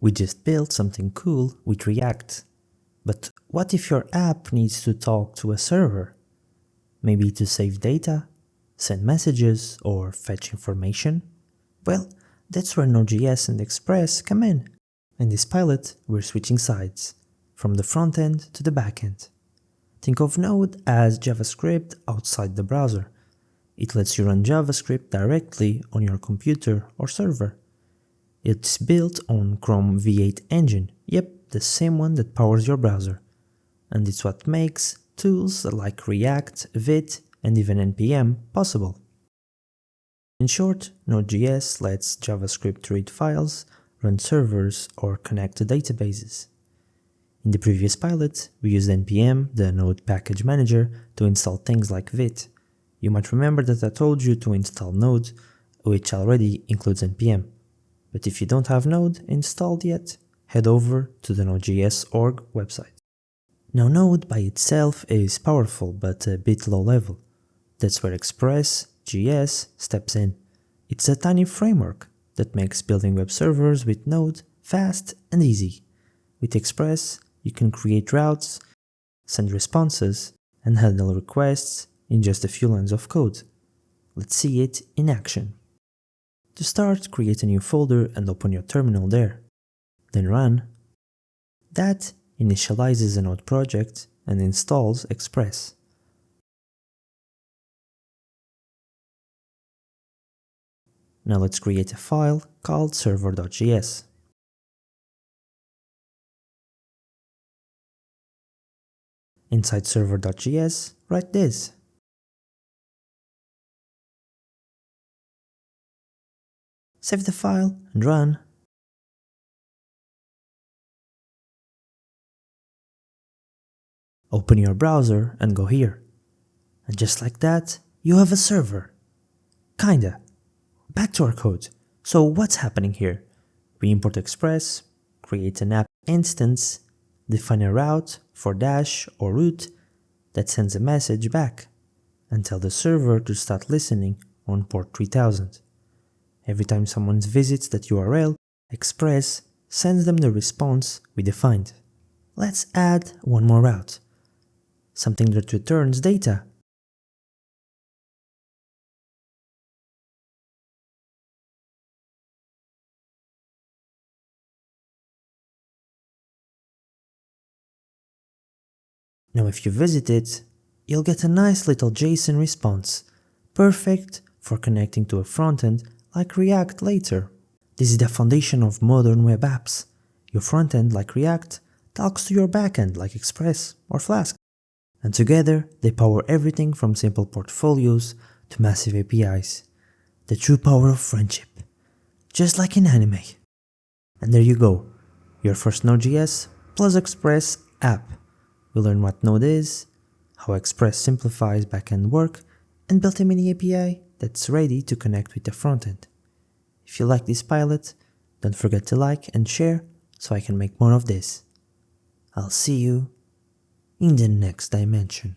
We just built something cool with React. But what if your app needs to talk to a server? Maybe to save data, send messages, or fetch information? Well, that's where Node.js and Express come in. In this pilot, we're switching sides, from the frontend to the backend. Think of Node as JavaScript outside the browser. It lets you run JavaScript directly on your computer or server. It's built on Chrome V8 engine, yep, the same one that powers your browser. And it's what makes tools like React, Vite, and even NPM possible. In short, Node.js lets JavaScript read files, run servers, or connect to databases. In the previous pilot, we used NPM, the Node package manager, to install things like Vite. You might remember that I told you to install Node, which already includes NPM. But if you don't have Node installed yet, head over to the Node.js org website. Now Node by itself is powerful but a bit low level. That's where ExpressJS steps in. It's a tiny framework that makes building web servers with Node fast and easy. With Express, you can create routes, send responses, and handle requests in just a few lines of code. Let's see it in action. To start, create a new folder and open your terminal there. Then run. That initializes a Node project and installs Express. Now let's create a file called server.js. Inside server.js, write this. Save the file and run. Open your browser and go here. And just like that, you have a server. Kinda. Back to our code. So what's happening here? We import Express, create an app instance, define a route for dash or root that sends a message back, and tell the server to start listening on port 3000. Every time someone visits that URL, Express sends them the response we defined. Let's add one more route, something that returns data. Now if you visit it, you'll get a nice little JSON response, perfect for connecting to a frontend like React later. This is the foundation of modern web apps. Your frontend, like React, talks to your backend like Express or Flask. And together, they power everything from simple portfolios to massive APIs. The true power of friendship. Just like in anime. And there you go, your first Node.js plus Express app. We learn what Node is, how Express simplifies backend work, and built a mini API that's ready to connect with the frontend. If you like this pilot, don't forget to like and share so I can make more of this. I'll see you in the next dimension.